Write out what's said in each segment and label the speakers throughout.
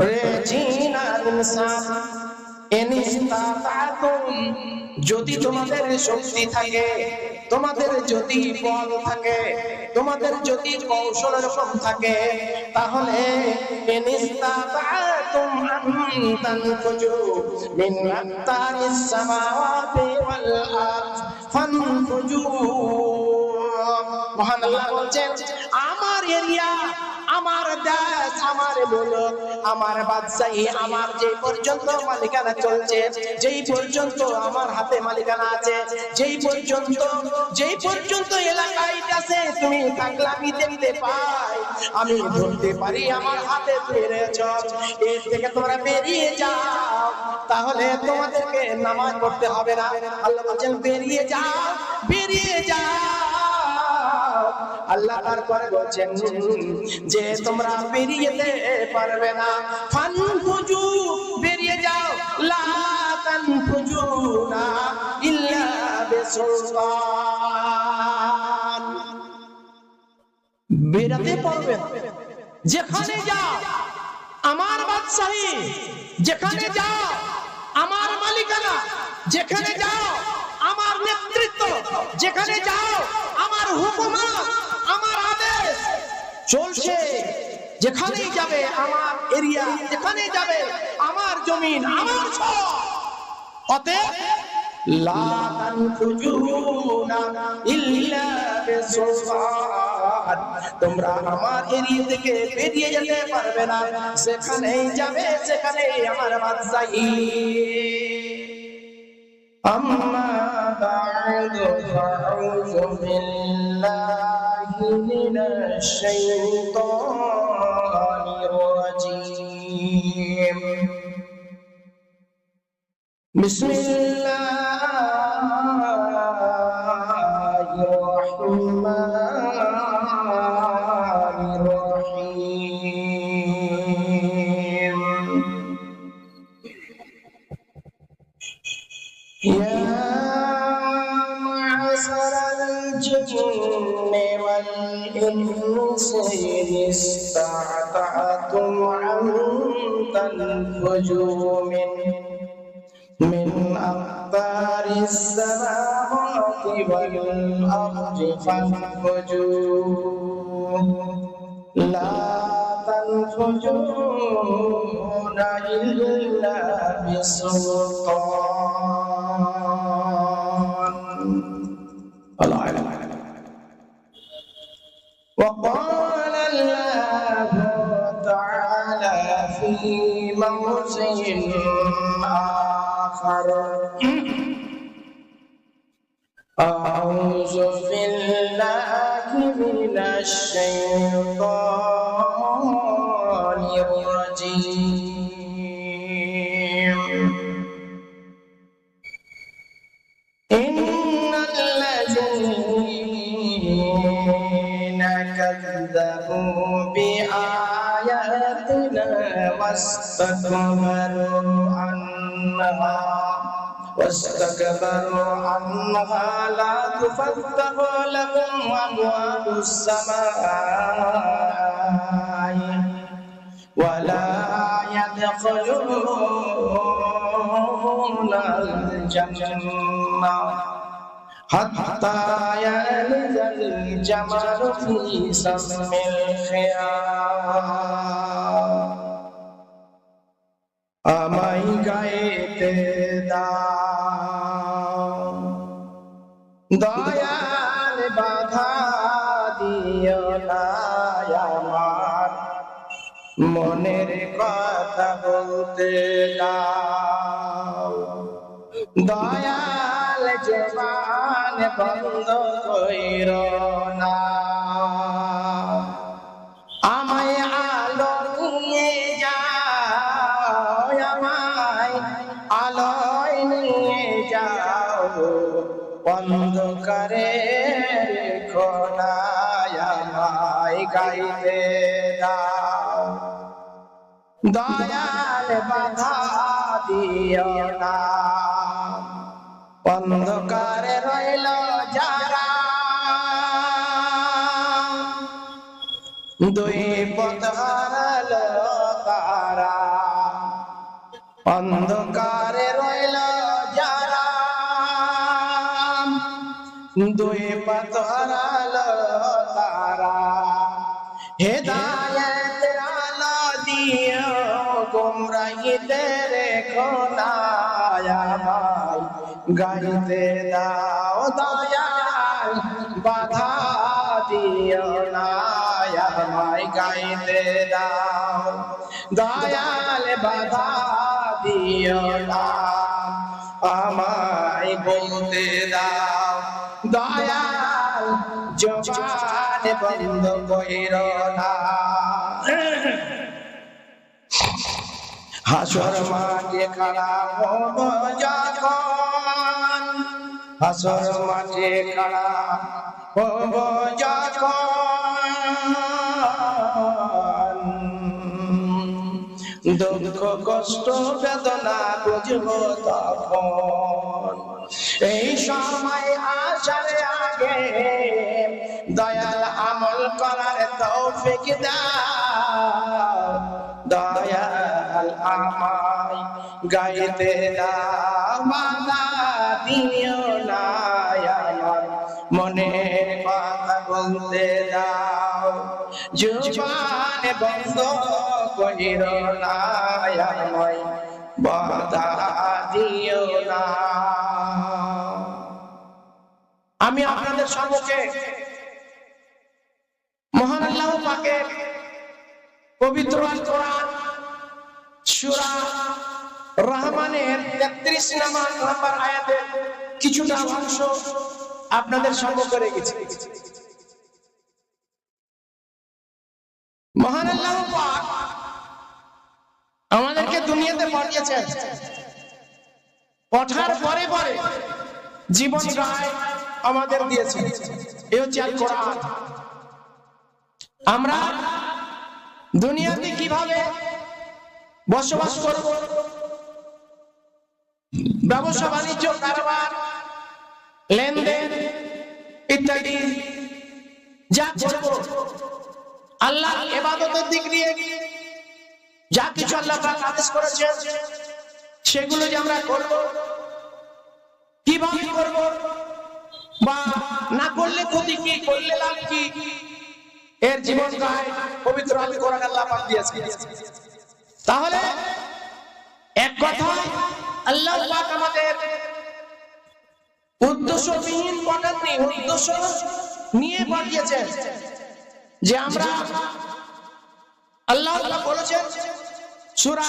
Speaker 1: রেজিনাল ইনসান ইনস্তাতাতুম, যদি তোমাদের শক্তি থাকে, তোমাদের যদি বল থাকে, তোমাদের যদি কৌশল এরকম থাকে, তাহলে ইনস্তাতাতুম আন তানফুজু মিন আকতারিস সামাওয়াতি ওয়াল আরদ ফানফুজু। মহান আল্লাহ বলছেন, আমার এরিয়া, আমার দেশ, আমার মুলক, আমার বাদশাহী, আমার যে পর্যন্ত মালিকানা চলছে, যেই পর্যন্ত আমার হাতে মালিকানা আছে, যেই পর্যন্ত এলাকায় আছে তুমি থাকলে আমি দেখতে পাই, আমি ধরতে পারি, আমার হাতে তুমি রয়েছো, এর থেকে তোমরা বেরিয়ে যাও, তাহলে তোমাদেরকে নামাজ পড়তে হবে না। আল্লাহ বলছেন বেরিয়ে যাও, বেরিয়ে যাও। আল্লাহ তারপরে বলছেন যে তোমরা বেরিয়ে যেতে পারবে না, ফানফুজু, বেরিয়ে যাও, লা তানফুজুনা ইল্লা বিসুলতান, বেরাতে পারবে না। যেখানে যাও আমার বাদশাহী, যেখানে যাও আমার মালিকানা, যেখানে যাও আমার নেতৃত্ব, যেখানে যাও আমার হুকুমত, আমার আদেশ চলছে, যেখানেই যাবে আমার এরিয়া, যেখানেই যাবে আমার জমিন, আমার সব। অতএব লা তানফুজুনা ইল্লা বিসুলতান, তোমরা আমার এরিয়া থেকে বেরিয়ে যেতে পারবে না, যেখানেই যাবে সেখানেই আমার বাদশাহী। أما بعد فأعوذ بالله من الشيطان الرجيم. بسم الله الرحمن الرحيم. يا معشر الجن والإنس إن استطعتم أن تنفذوا من أقطار السماوات والأرض فانفذوا لا تنفذون إلا بسلطان. وقال الله تعالى في موضع آخر أعوذ بالله من الشيطان الرجيم. إن الذين كذبوا بآياتنا واستكبروا عنها لا تفتح لهم أبواب السماء ولا يدخلون الجنة حتى يلج الجمل في سم الخياط. আমায় গাইতে দাও, দয়াল বাধা দিও না, আমার মনের কথা বলতে দাও, দয়াল জবান বন্ধ কইরো না, আমায় আলো নিয়ে যাও, আমায় আলোয় নিয়ে যাও, অন্ধকারে রেখো না, আমায় গাইতে দাও, দয়াল বাধা দিও না, অন্ধকারে রইল যারা, দুই পথ হারালো তারা, অন্ধকারে রইল যারা, দুই পাতরালো তারা, হেদায়েতের আলো দিও, গুমরাহিতে রেখো না আমায়, গাইতে দাও দয়াল, বাধা দিও না আমায়, গাইতে দাও দয়াল, বাধা দিও না আমায়, বলতে দাও দয়াল, জবান বন্ধ কইরো না। হাসর মাঠে খাড়া হব যখন, হাসর মাঠে খাড়া হব যখন, দুঃখ কষ্ট বেদনা বুঝব তখন, এই সময় আসার আগে দয়াল আমল করার তৌফিক দাও, দয়াল আমায় গাইতে দাও, বাধা দিও না আমার, মনের কথা বলতে দাও, জবান বন্ধ কইরো না আমায়, বাধা দিও না। আমি আপনাদের সম্মুখে মহান আল্লাহ পাকের পবিত্র আল কোরআন সূরা রহমানের 33 নম্বর আয়াতের কিছুটা অংশ আপনাদের সম্মুখে রেখেছি। মহান আল্লাহ পাক আমাদেরকে দুনিয়াতে পাঠিয়েছেন, পাঠার পরে পরে জীবন গায় আমাদের দিয়েছেন, এই হচ্ছে আল কোরআন। আমরা দুনিয়াতে কিভাবে বসবাস করব, ব্যবসা বাণিজ্য কারবার লেনদেন ইত্যাদি যা করব, আল্লাহ ইবাদতের দিক দিয়ে যা কিছু আল্লাহ পাক আদেশ করেছেন সেগুলো যে আমরা করব, কিভাবে করব বা না করলে ক্ষতি কি, করলে লাভ কি, এর জীবন গায় পবিত্র আল কোরআন আল্লাহ পাক দিয়েছে। তাহলে এক কথায় আল্লাহ পাক আমাদের উদ্দেশ্যবিহীন পাঠাননি, উদ্দেশ্য নিয়ে পাঠিয়েছেন, যে আমরা আল্লাহ তাআলা বলেছেন সূরা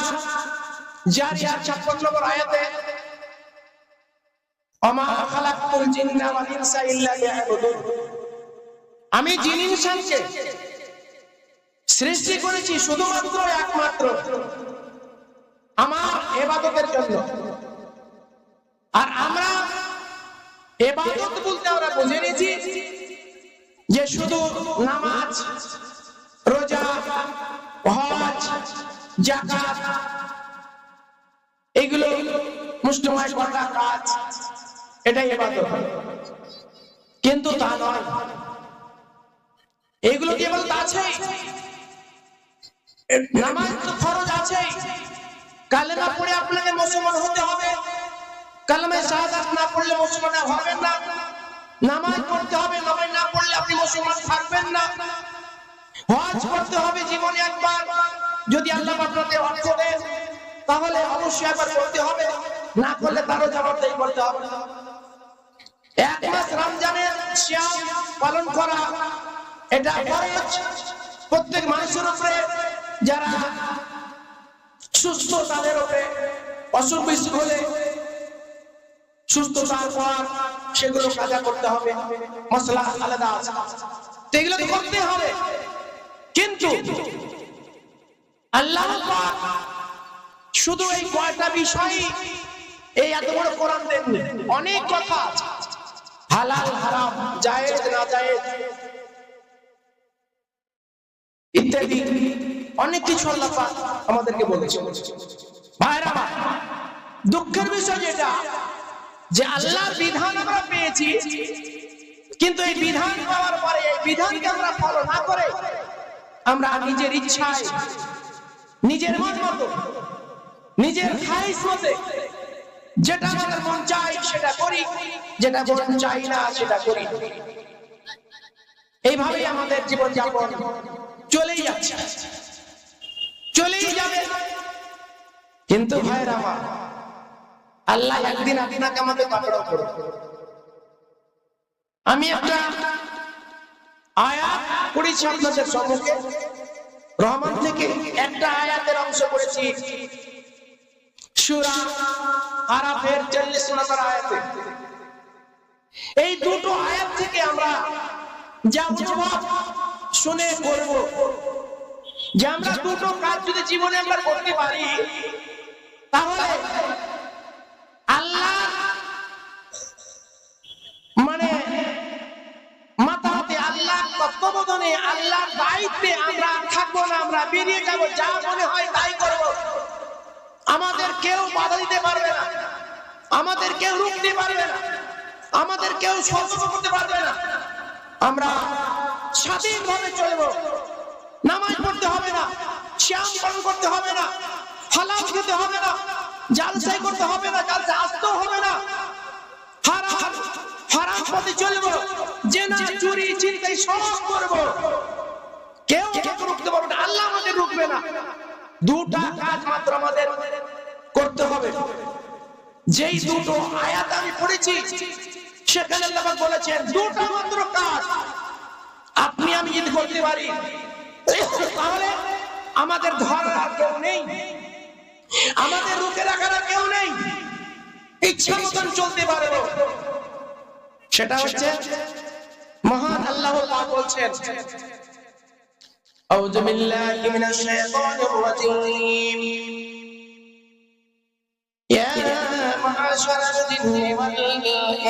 Speaker 1: জারিয়াত 56 নম্বর আয়াতে, আমা খালাকতুল জিন্না ওয়াল ইনসা ইল্লা লিয়াবুদুন, আমি জিন ইনসানকে সৃষ্টি করেছি শুধুমাত্র একমাত্র আমার ইবাদতের জন্য। আর আমরা ইবাদত বলতে আমরা বুঝে নিয়েছি যে শুধু নামাজ, রোজা, হজ, যাকাত, এগুলো মুসলমান করা কাজ, এটাই ইবাদত। কিন্তু তা নয়, এগুলো কেবল আছেই, নামাজ তো ফরজ আছেই, কালেমা পড়ে আপনাকে মুসলমান হতে হবে, কালেমা শাহাদাত না পড়লে মুসলমান হবেন না, নামাজ পড়তে হবে, নামাজ না পড়লে আপনি মুসলমান থাকবেন না, হজ করতে হবে জীবনে একবার, যদি আল্লাহ আপনাকে অর্থ দেন তাহলে অবশ্যই একবার করতে হবে, না করলে তারও জবাবদাহি করতে হবে। এক মাস রমজানের সিয়াম পালন করা এটা ফরজ প্রত্যেক মানুষের উপরে, যারা সুস্থ তাদের উপরে, অসুখ বিসুখ হলে সুস্থতার পর সেগুলো কাজা করতে হবে, মশলা আলাদা আছে, এগুলো করতে হবে। কিন্তু আল্লাহ পাক শুধু এই কয়টা বিষয়, এই এত বড় কোরআন দেননি, অনেক কথা আছে, হালাল হারাম, জায়েজ না জায়েজ ইত্যাদি অনেক কিছু আল্লাহ পাক আমাদেরকে বলেছেন। ভাইরা আমার, দুঃখের বিষয় যেটা, যে আল্লাহর বিধান আমরা পেয়েছি, কিন্তু এই বিধান পাওয়ার পরে এই বিধানকে আমরা ফলো না করে আমরা নিজের ইচ্ছায়, নিজের মন মতো নিজের খাইশ মতে যেটা আমাদের মন চাই সেটা করি, যেটা মন চাই না সেটা করি। এইভাবেই আমাদের জীবন যাপন চলেই যাচ্ছে, চলেই যাবে। কিন্তু ভাইয়ের আমার, আল্লাহ একদিন আপনাকে আমাদের পাকড়াও করবে। আমি একটা আয়াত পড়েছি আপনাদের সম্মুখে, রহমান থেকে একটা আয়াতের অংশ পড়েছি, সূরা আরাফের 40 নম্বর আয়াতে। এই দুটো আয়াত থেকে আমরা যা অনুভব শুনে করব, যে আমরা দুটো কাজ যদি জীবনে আমরা করতে পারি, তাহলে আল্লাহ মানে মাতাতে আল্লাহ তত্ত্বাবধানে আল্লাহর দায়িত্বে আমরা থাকবো না, আমরা বেরিয়ে যাব, যা মনে হয় তাই করব। আমাদের কেউ বাধা দিতে পারবে না, আমাদের কেউ রুখতে পারবে না, আমাদের কেউ সতর্ক করতে পারবে না। আমরা স্বাধীনভাবে চলবো। নামাজ পড়তে হবে না, শ্যাম পালন করতে হবে না, হালাল খেতে হবে না, জালসাই করতে হবে না, জালসা আসতেও হবে না, হারাম পথে চলবো, জেনা চুরি চিন্তাই সব করবো। কেউ রুখতে পারবে না, আল্লাহ আমাদের রুখবে না। দুটা কাজ মাত্র আমাদের করতে হবে। যেই দুটো আয়াত আমি পড়েছি, সেখানে আল্লাহ পাক বলেছেন দুটো মাত্র কাজ আপনি আমি যদি করতে পারি, তাহলে আমাদের ধরার কেউ নেই, আমাদের রুখে রাখার কেউ নেই, ইচ্ছা মতন চলতে পারবো। সেটা হচ্ছে মহান আল্লাহ পাক বলছেন, আউযু বিল্লাহি মিনাশ শাইতানির রাজীম, ইয়া মা'আশারাল জিন্নি ওয়াল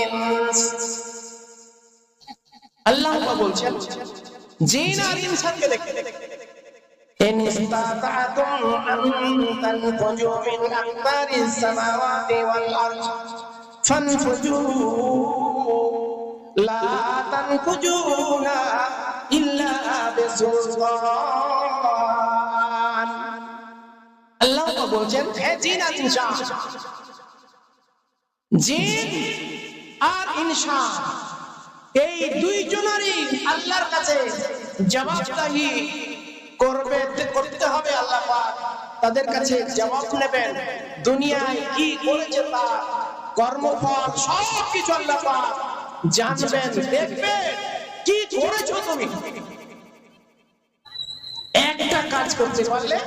Speaker 1: ইনস। আল্লাহ পাক বলছেন জিন আর ইনসানকে দেখে, ইন ইসতাতা'তুম আন তানফুজু মিন আকতারিস সামাওয়াতি ওয়াল আরদ ফানফুজু লা তানফুজুনা ইল্লা বিসুলতান। আল্লাহ বলছেন, হে জিন আর ইনসান, জিন আর ইনসান এই দুইজনেরই আল্লাহর কাছে জবাবদাহি করতে হবে। আল্লাহ পাক তাদের কাছে জবাব নেবেন। দুনিয়ায় কি করেছে তার কর্মফল সবকিছু আল্লাহ পাক জানবেন, দেখবেন কি করেছো তুমি। একটা কাজ করতে পারলে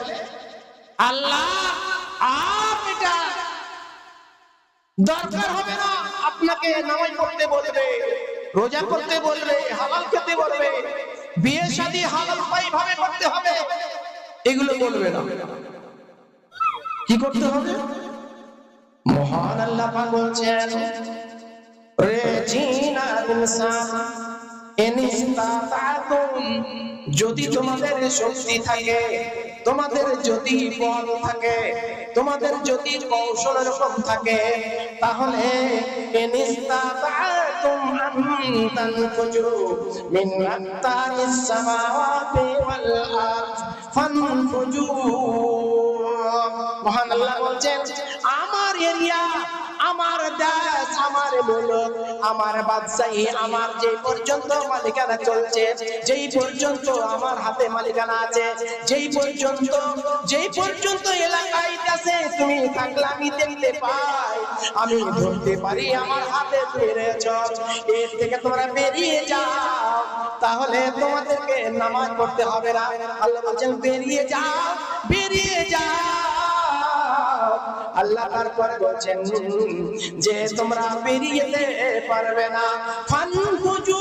Speaker 1: আল্লাহ আর এটা দরকার হবে না, আপনাকে নামাজ পড়তে বলবে, রোজা করতে বলবে, হালাল খেতে বলবে, বিয়ে শাদী হালাল উপায় ভাবে করতে হবে, এগুলো বলবে না। কি করতে হবে? মহান আল্লাহ পাক বলছেন, রে জিন আর ইনসান ইন ইসতাতা'তুম, যদি তোমাদের শক্তি থাকে, তোমাদের যদি বল থাকে, তোমাদের যদি কৌশল এরকম থাকে, তাহলে ইন ইসতাতা'তুম আন তানফুজু মিন আকতারিস সামাওয়াতি ওয়াল আরদ ফানফুজু। মহান আল্লাহ বলছেন, আমার এরিয়া, আমার দেশ, আমার মুলক, আমার বাদশাহী, আমার যে পর্যন্ত মালিকানা চলছে, যেই পর্যন্ত আমার হাতে মালিকানা আছে, যেই পর্যন্ত এলাকায় আছে তুমি থাকলে আমি দেখতে পাই, আমি ধরতে পারি, আমার হাতে তুমি রয়েছ, এর থেকে তোমরা বেরিয়ে যাও, তাহলে তোমাদেরকে নামাজ পড়তে হবে না। আল্লাহ বলছেন, বেরিয়ে যাও, বেরিয়ে যাও। আল্লাহ তারপরে বলছেন যে তোমরা বেরিয়ে যেতে পারবে না, ফানফুজু,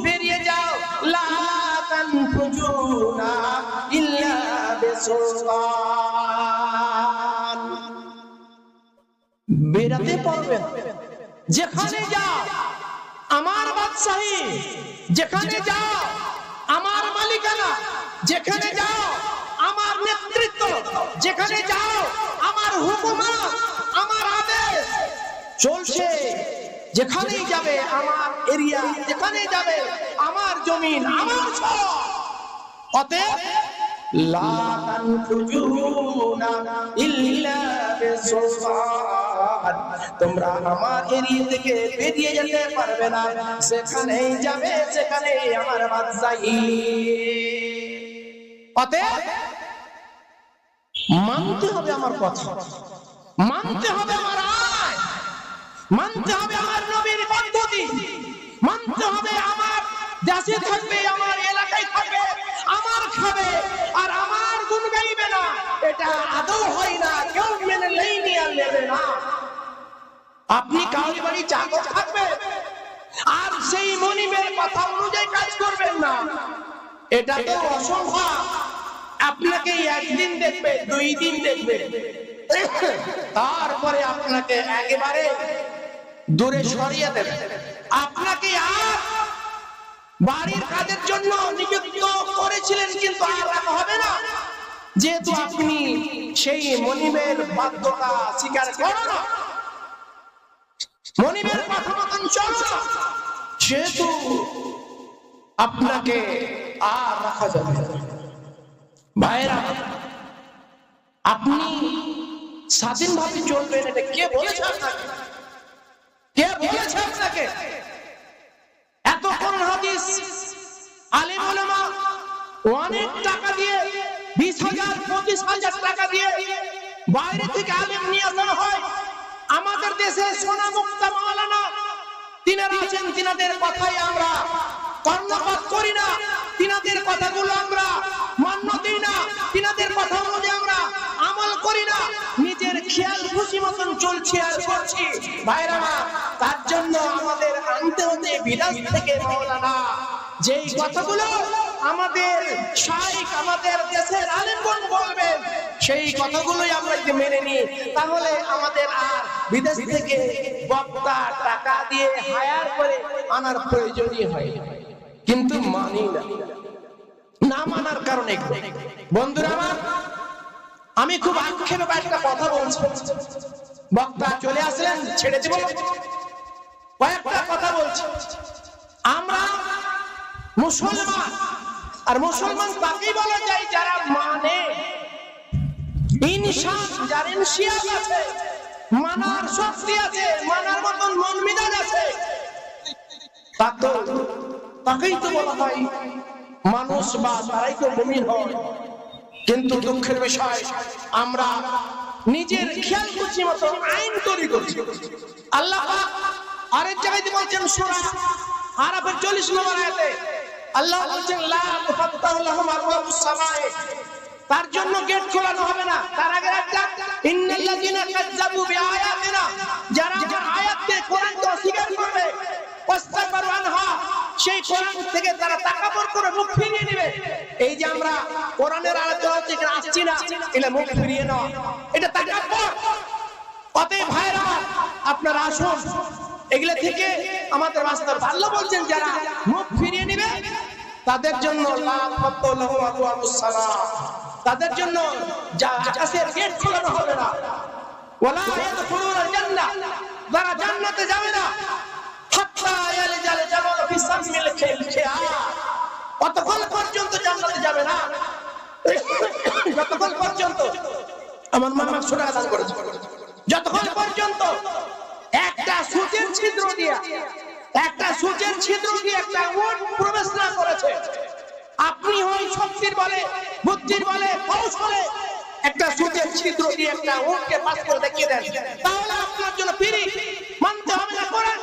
Speaker 1: বেরিয়ে যাও, লা তানফুজুনা ইল্লা বিসুলতান, বেরাতে পারবে না। যেখানে যাও আমার বাদশাহী, যেখানে যাও আমার মালিকানা, যেখানে যাও আমার নেতৃত্ব, যেখানে যাও আমার হুকুমত, আমার আদেশ চলছে, যেখানেই যাবে আমার এরিয়া, যেখানে যাবে আমার জমিন, আমার সব। অতএব লা তানফুজুনা ইল্লা যাবে সুলতান, তোমরা আমার এরিয়া থেকে বেরিয়ে যেতে পারবে না, সেখানেই যাবে, সেখানেই আমার বাদশাহী। অতএব মানতে হবে আমার কথা, মানতে হবে আমার আইন, মানতে হবে আমার নবীর পদ্ধতি, মানতে হবে আমার দেশে থাকবে, আমার এলাকায় থাকবে, আমার খাবে আর আমার গুণ গাইবে না, এটা আদৌ হয় না, কেউ মেনে নেয়নি আর নেবে না। আপনি কাউরি বাড়ি চাকর থাকবে আর সেই মনিবের কথা অনুযায়ী কাজ করবেন না, এটা তো অসম্ভব। আপনাকে একদিন দেখবে, 2 দিন দেখবে, তারপরে আপনাকে একেবারে দূরে সরিয়ে দেবে। আপনাকে আর বাড়ির কাজের জন্য নিযুক্ত করেছিলেন, কিন্তু আর রাখা হবে না, যেহেতু আপনি সেই মনিবের বাধ্যতা স্বীকার করেন না, মনিবের কথা মতন চলো না, সেহেতু আপনাকে আর রাখা যাবে না। ভাইরা, আপনি স্বাধীনভাবে চলবেন, এটা কে বলেছে আপনাকে? কে বলেছে আপনাকে? এতক্ষণ হাদিস আলেম ওলামা অনেক টাকা দিয়ে, 20,000 25,000 টাকা দিয়ে বাইরে থেকে আলেম নিয়ে আসা হয়। আমাদের দেশে সোনা মুক্তা মাওলানা তিনারা আছেন, তিনাদের কথাই আমরা কর্ণপাত করি না, তিনাদের কথাগুলো আমরা মান্য দিই না, তিনাদের কথা অনুযায়ী আমরা আমল করি না, নিজের খেয়াল খুশি মতন চলছি আর করছি। ভাইরা, তার জন্য আমাদের আনতে হতে বিদেশ থেকে মাওলানা যেই কথাগুলো আমাদের শাইখ, আমাদের দেশের আলেমগণ বলবেন, সেই কথাগুলোই আমরা যদি মেনে নিই, তাহলে আমাদের আর বিদেশ থেকে বক্তা টাকা দিয়ে হায়ার করে আনার প্রয়োজনই হয়। কিন্তু মানি না, না মানার কারণে বন্ধুরা আমার, আমি খুব আক্ষেপে একটা কথা বলছি, বক্তা চলে আসলেন, ছেড়ে দেব, কয়েকটা কথা বলছি। আমরা মুসলমান, আর মুসলমান তাকেই বলা যায় যারা মানে ইনসান, যার ইনসিয়াত আছে, মানার শক্তি আছে, মানার মতন মন মিজাজ আছে, তাকেই তো বলা হয় মানুষ, বা তারাই তো মুমিন হয়। কিন্তু দুঃখের বিষয়, আমরা নিজের খেয়াল খুশি মতো আইন তৈরি করছি। আল্লাহ পাক আরেক জায়গায় বলছেন সূরা আরাফের 40 নম্বর আয়াতে, আল্লাহ বলছেন লা তুফাত্তাহু লাহুম আবওয়াবুস সামায়ে, তার জন্য গেট খোলানো হবে না। তার আগে একটা ইন্নাল্লাযিনা কাযযাবু বিআয়াতিনা, যারা আমার আয়াতকে, কোরআনকে অস্বীকার করবে, ওয়াস্তাকবারু আনহা, সেই কোরআন থেকে তারা তাকাব্বুর করে মুখ ফিরিয়ে নেবে। এই যে আমরা কোরআনের আলোচনা থেকে আসছি না, এটা মুখ ফিরিয়ে নেওয়া, এটা তাকাব্বুর। অতএব ভাইরা, আপনারা আসুন, এগুলা থেকে আমাদের বাঁচতে হবে। আল্লাহ বলছেন যারা মুখ ফিরিয়ে নেবে তাদের জন্য লা তুফাত্তাহু লাহুম আবওয়াবুস সামা, তাদের জন্য জান্নাতের গেট খোলানো হবে না। ওয়ালা ইয়াদখুলুনাল জান্নাহ, যারা জান্নাতে যাবে না, হাত্তা ইয়ালজাল জামালু ফি সামিল খিয়াম, অতক্ষণ পর্যন্ত জান্নাতে যাবে না, যতক্ষণ পর্যন্ত, আমার মামা সূরা আযান করেছে, যতক্ষণ পর্যন্ত একটা সূচের ছিদ্র দিয়ে, একটা সূচের ছিদ্র দিয়ে একটা উট প্রবেশ না করেছে। আপনি হয় শক্তির বলে, বুদ্ধির বলে, কৌশলে একটা সূচের ছিদ্র দিয়ে একটা উটকে পাস করে দেখিয়ে দেন, তাহলে আপনার জন্য ফ্রি। মানতে হবে না কোরআন,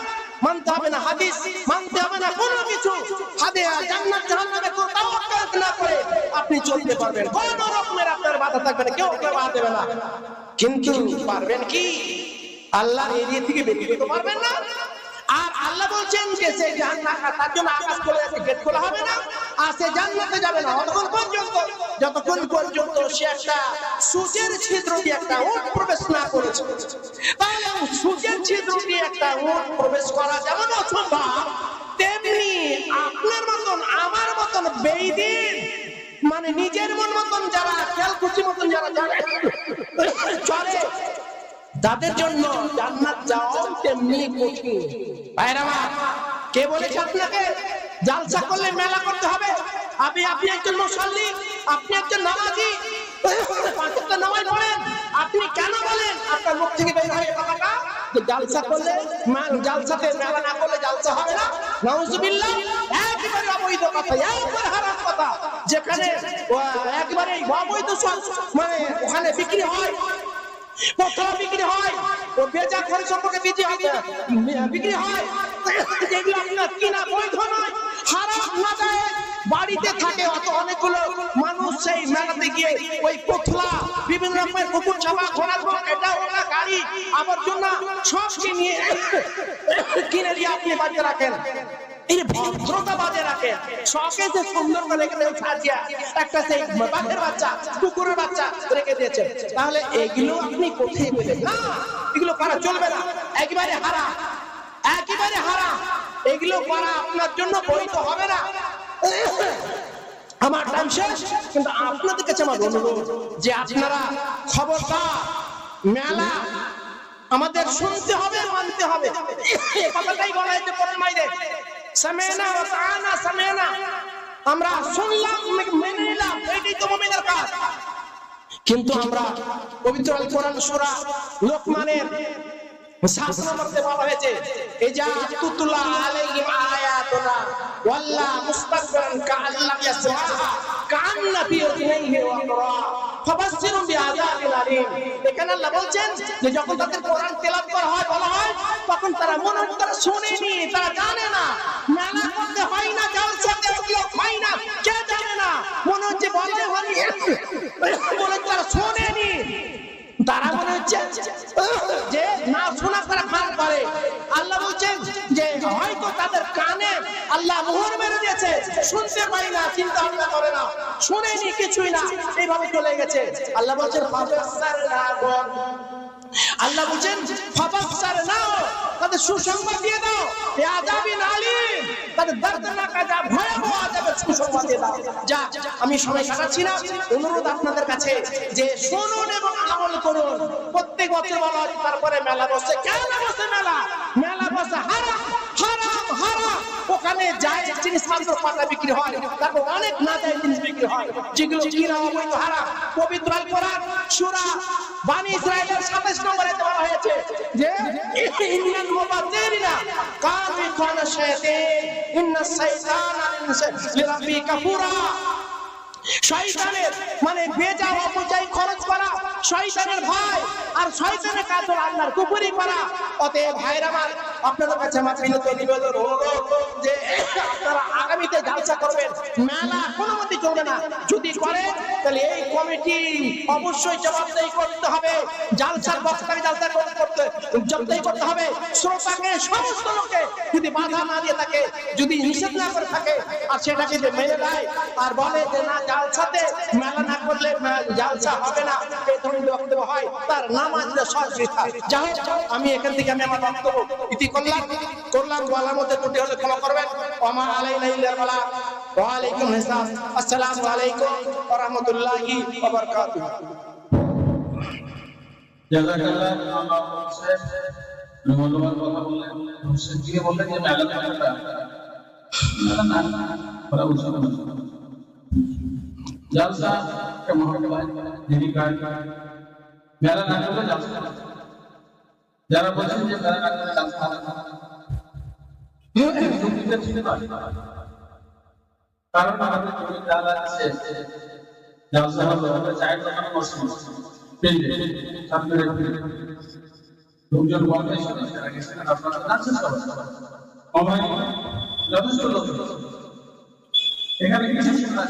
Speaker 1: মানতে হবে না হাদিস, মানতে হবে না কোনো কিছু, হাদিয়া জান্নাত জাহান্নামে কোনো তাওয়াক্কুল না করে আপনি চলতে পারবেন, কোনো রকমের আপনার বাধা থাকবে না, কেউ আপনার বাধা দেবে না। কিন্তু পারবেন কি? আল্লাহর এরিয়া থেকে বেরিয়ে যেতে পারবেন না। আর আল্লাহ বলছেন যে সে জান্নাত, তার জন্য আকাশ খুলে আছে, গেট খোলা হবে না, আর সে জান্নাতে যাবে না ততক্ষণ পর্যন্ত যতক্ষণ পর্যন্ত সে একটা সূচের ছিদ্র দিয়ে একটা উট প্রবেশ না করেছে। তাহলে সূচের ছিদ্র দিয়ে একটা উট প্রবেশ করা যেমন অসম্ভব, তেমনি আপনার মতন আমার মতন বেঈমান, মানে নিজের মন মতন যারা, খেয়াল খুশি মতন যারা চলে, তাদের জন্য জান্নাত যাওয়া তেমনি কঠিন। ভাইরা আমার, কে বলেছে আপনাকে জালসা করলে মেলা করতে হবে? আপনি একজন মুসল্লি, আপনি একজন নামাজি, 5 ওয়াক্ত নামাজ পড়েন, আপনি কেন বলেন আপনার মুখ থেকে বের হয় কথাটা যে জালসা করলে জালসাতে মেলা না করলে জালসা হবে না, নাউজুবিল্লাহ, একেবারে অবৈধ কথা, একবারে হারাম কথা। যেখানে একবারে অবৈধ মানে ওখানে বিক্রি হয়, পথরা বিক্রি হয়, ও বেচা খরচ সম্পর্কে বিক্রি হয়, যেগুলো আপনার কিনা বৈধ নয়, হারাম না যায়, বাড়িতে থাকে অত অনেকগুলো মানুষ সেই মেলাতে গিয়ে ওই পোথলা বিভিন্ন রকমের কুকুর ছাপা ঘোড়া এটা ওটা গাড়ি আবর্জনা সব কিনে দিয়ে আপনি বাড়িতে রাখেন, এই ভদ্রতা বাজে রাখেন, শখে যে সুন্দর করে রেখে সাজিয়া একটা সেই বাঘের বাচ্চা কুকুরের বাচ্চা রেখে দিয়েছে, তাহলে এগুলো আপনি কোথায় পেলেন? না, এগুলো করা চলবে না, একেবারে হারাম, একেবারে হারাম, এগুলো করা আপনার জন্য বৈধ হবে না। আমার টাইম শেষ, কিন্তু আপনাদের কাছে আমার অনুরোধ যে আপনারা খবরদার, মেলা আমাদের শুনতে হবে, মানতে হবে, এই কথাটাই বলা হয়েছে কোরআন মাইদে, সামেনা ওয়া তাআনা, সামেনা, আমরা শুনলাম মেনে নিলাম, এটাই তো মুমিনের কাজ। কিন্তু আমরা পবিত্র আল কোরআন সূরা লোকমানের 7 নম্বরে বলা হয়েছে ইজা তুতলা আলাইহিম আয়াতুনা ওয়াল্লা মুস্তাকবিরান কাআল্লাম ইয়াসমাহা কাআন্না ফি উযুনাইহি ওয়াকরা ফাবাশশিরুম বিআযাবিন আলীম। এখানে আল্লাহ বলছেন যে যখন তাদের কোরআন তেলাওয়াত করা হয়, বলা হয়, তখন তারা মনে হয় তারা শুনেনি, তারা জানে না, মেলা করতে হয় না, জালসাতে হয় না, কে জানে না, মনে হচ্ছে বলাই হয়নি, মনে হচ্ছে তারা শুনেনি, তারা মনে হচ্ছে যে না শোনা তারা খারাপ করে। আল্লাহ বলছেন যে হয়তো তাদের কানে আল্লাহ মোহর মেরে দিয়েছে, শুনতে পাই না, চিন্তা ভাবনা করে না, শুনেনি, কিছুই না, এইভাবে চলে গেছে। আল্লাহ বলছেন আল্লাহ বলছেন তাদের সুসংবাদ দিয়ে দাও, আযাবিন আলীম, তাদের দর্দনাক আযাব, ভয়াবহ আযাবের সুসংবাদ দিয়ে দাও। যা, আমি সময় কাটাচ্ছি না, অনুরোধ আপনাদের কাছে যে শুনুন এবং আমল করুন। প্রত্যেক বছর বলা হয় তারপরে মেলা বসে, কেন বসে মেলা? মেলা বসে হারাম, হারাম, হারাম, ওখানে যায় জিনিসপত্র পাতা বিক্রি হয়, তারপর অনেক না যায় জিনিস বিক্রি হয়, যেগুলো কিনা অবৈধ, হারাম। পবিত্র আল কোরআন সূরা বনী ইসরাঈলের 27 নম্বরে বলা হয়েছে যে ইন্নাল মুবাযযিরিনা কানু ইখওয়ানা শায়াতিন ইন্নাস শাইতানা লিরাব্বিহি কাফুরা। শয়তানের মানে বেজা অপচয় খরচ করা শয়তানের ভয়, আর শয়তানের কাজ হলো আল্লাহর কুফরি করা। অতএব ভাইরা আমার, আপনাদের কাছে আমার বিনীত নিবেদন, অনুরোধ যে আপনারা আগামীতে জালসা করবেন, মেলা কোনো মতে চলবে না। যদি করেন তাহলে এই কমিটি অবশ্যই জবাবদেহি করতে হবে, জালসার বক্তাকে জালসা করতে জবাবদেহি করতে হবে, শ্রোতাকে, সমস্ত লোককে যদি বাধা না দিয়ে থাকে, যদি নিষেধ না করে থাকে, আর সেটাকে যে মেনে নেয় আর বলে যে না জালসাতে মেলা না করলে জালসা হবে না, এই ধরনের বক্তব্য হয়, তার নামাজ সব বৃথা। যাই হোক, আমি এখান থেকে আমি আমার বক্তব্য ইতি করলাম, বলার মধ্যে ত্রুটি হলে ক্ষমা করবেন। ওমা আলাইনা ইল্লাল বালাগ। ওয়া আলাইকুম আসসালাম। আসসালামু আলাইকুম ওয়া রাহমাতুল্লাহি ওয়া বারাকাতুহু।
Speaker 2: জাযাকাল্লাহ আল্লাহ সাহেব, মূল্যবান কথা বললেন। হোসেন জি বললেন যে মেলা না করা উচিত না, জালসা কেমন হবে ভাই, যিনি গায় মেলা না করলে জালসা, যারা বলছেন যে মেলা না করলে জালসা হবে না, কারণ আমাদের জমি জাল আছে, জালসা হবে, আমরা চাই দোকানে বসে পেয়ে ছাত্রের লোকজন বলবে আপনারা জানছেন সবাই অভাব যথেষ্ট লোক এখানে কিছু ছিল না,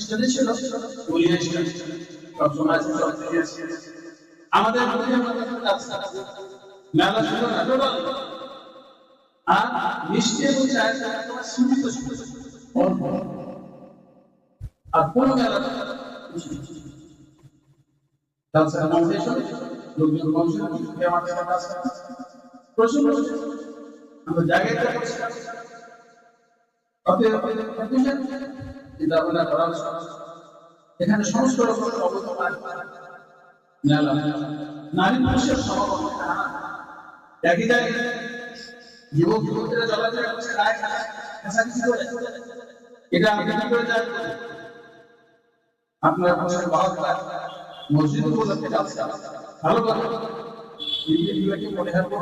Speaker 2: স্টেজে ছিল, বলিয়ে ছিল, সবসময় আমাদের মেলা ছিল না টোটাল, আর মিষ্টি এবং চায়ের তোমার সীমিত ছিল অল্প, আর কোনো মেলা লোকজন প্রশ্ন আমরা জায়গায় এখানে সমস্ত রকমের অবদান, নারী পুরুষের সমাগম, একই জায়গায় যুবক যুবতীরা চলাফেরা করছে, এটা আমি কি করে জানি? আপনারা মসজিদ উপলক্ষে ভালো কথা এগুলাকে মনে রাখবো